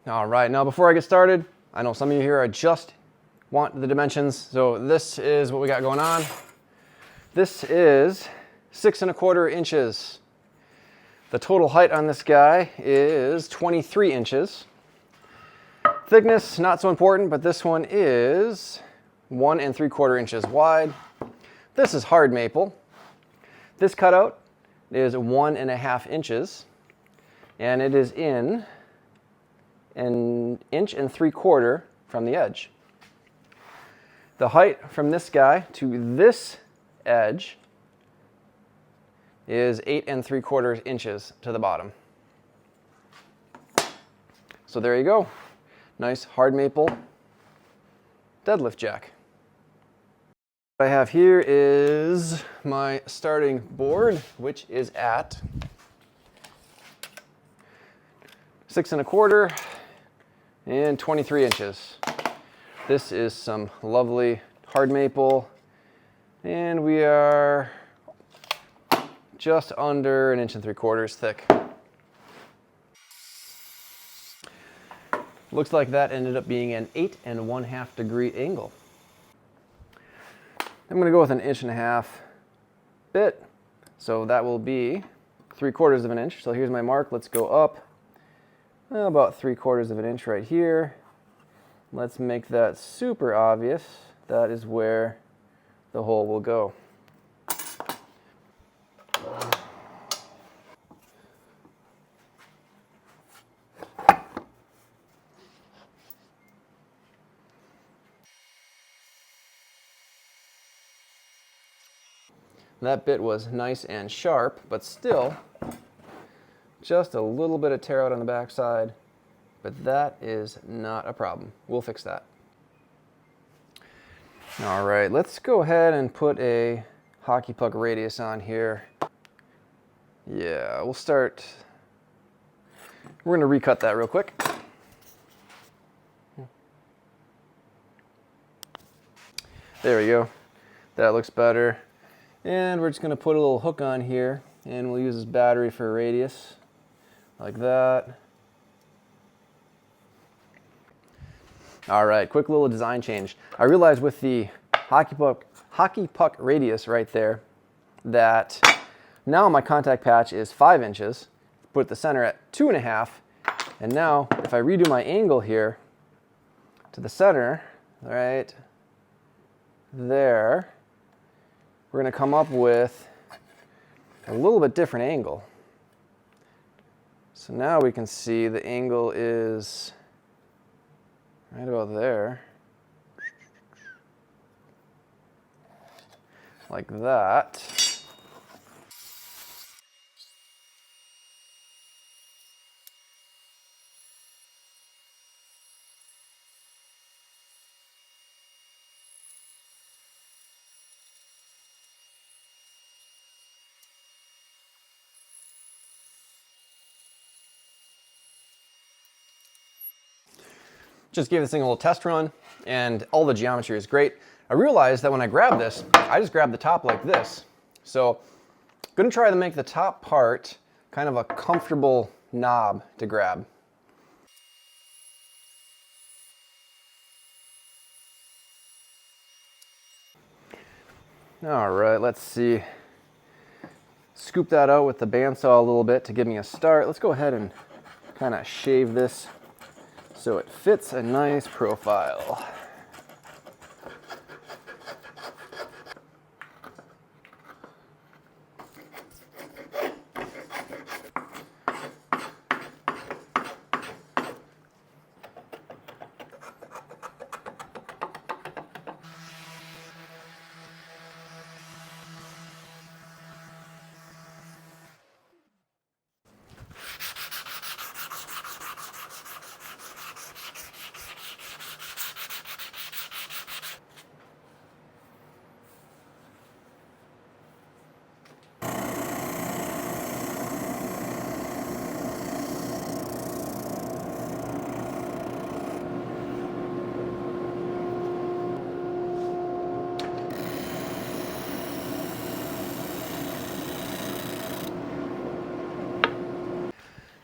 All right, now before I get started, I know some of you here are just want the dimensions, so this is what we got going on. This is 6 1/4 inches. The total height on this guy is 23 inches. Thickness, not so important, but this one is 1 3/4 inches wide. This is hard maple. This cutout is 1 1/2 inches, and it is in 1 3/4 inches from the edge. The height from this guy to this edge is 8 3/4 inches to the bottom. So there you go. Nice hard maple deadlift jack. What I have here is my starting board, which is at 6 1/4 and 23 inches. This is some lovely hard maple, and we are just under 1 3/4 inches thick. Looks like that ended up being an 8 1/2 degree angle. I'm going to go with 1 1/2 inch bit, so that will be 3/4 of an inch. So here's my mark. Let's go up about 3/4 of an inch right here. Let's make that super obvious. That is where the hole will go. That bit was nice and sharp, but still just a little bit of tear out on the back side, but that is not a problem. We'll fix that. All right, let's go ahead and put a hockey puck radius on here. Yeah, we'll start. We're going to recut that real quick. There we go. That looks better. And we're just going to put a little hook on here, and we'll use this battery for a radius, like that. All right, quick little design change. I realized with the hockey puck radius right there that now my contact patch is 5 inches. Put the center at 2 1/2, and now if I redo my angle here to the center, right there, we're going to come up with a little bit different angle. So now we can see the angle is right about there, like that. Just gave this thing a little test run, and all the geometry is great. I realized that when I grab this, I just grab the top like this. So I'm going to try to make the top part kind of a comfortable knob to grab. All right, let's see. Scoop that out with the bandsaw a little bit to give me a start. Let's go ahead and kind of shave this so it fits a nice profile.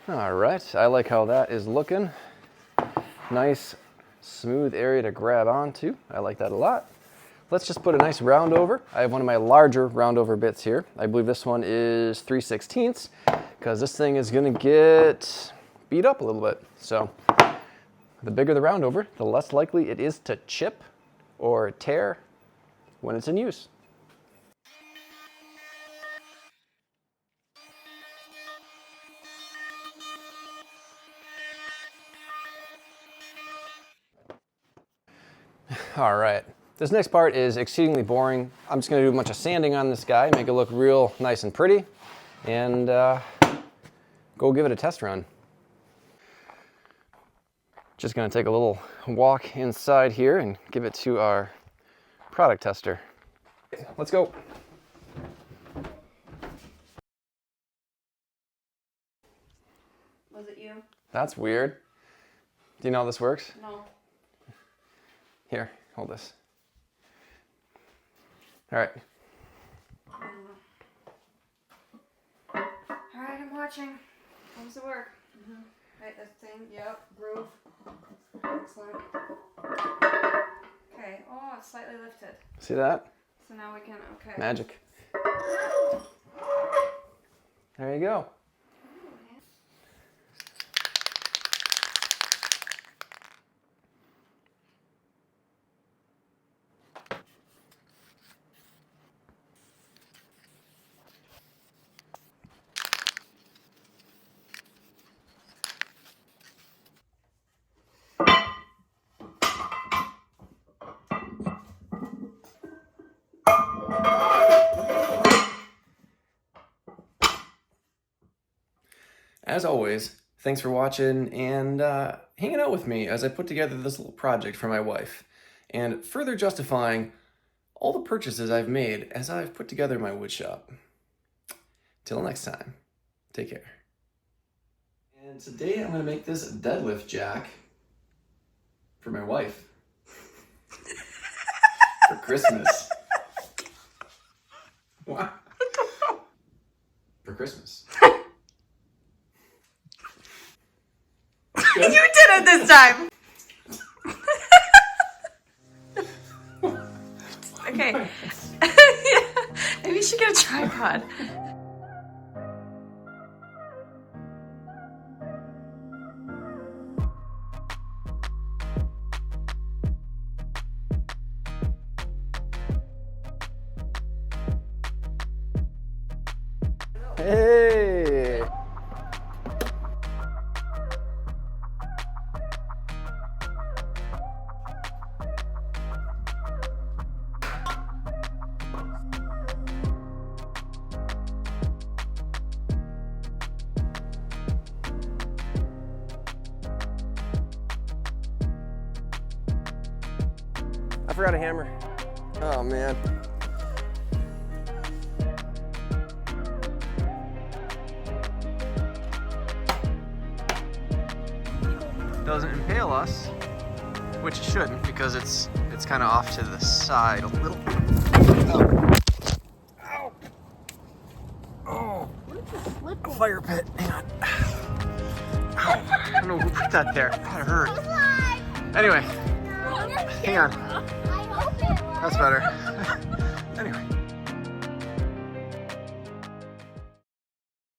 All right, I like how that is looking. Nice, smooth area to grab onto. I like that a lot. Let's just put a nice round over. I have one of my larger round over bits here. I believe this one is 3/16 because this thing is gonna get beat up a little bit. So the bigger the round over, the less likely it is to chip or tear when it's in use. All right, this next part is exceedingly boring. I'm just gonna do a bunch of sanding on this guy, make it look real nice and pretty, and go give it a test run. Just gonna take a little walk inside here and give it to our product tester. Let's go. Was it you? That's weird. Do you know how this works? No. Here, hold this. All right. All right, I'm watching. How does it work? Right, this thing. Yep. Groove. Excellent. Okay. Oh, it's slightly lifted. See that? So now we can. Okay. Magic. There you go. As always, thanks for watching and hanging out with me as I put together this little project for my wife, and further justifying all the purchases I've made as I've put together my wood shop. Till next time, take care. And today I'm going to make this deadlift jack for my wife for Christmas. What? For Christmas. You did it this time! Okay. Yeah. Maybe you should get a tripod. Hey! I forgot a hammer. Oh man. Doesn't impale us, which it shouldn't because it's kind of off to the side a little. Ow. Ow. Oh. A fire pit. Hang on. Ow. I don't know who put that there. That hurt. Anyway, hang on. That's better.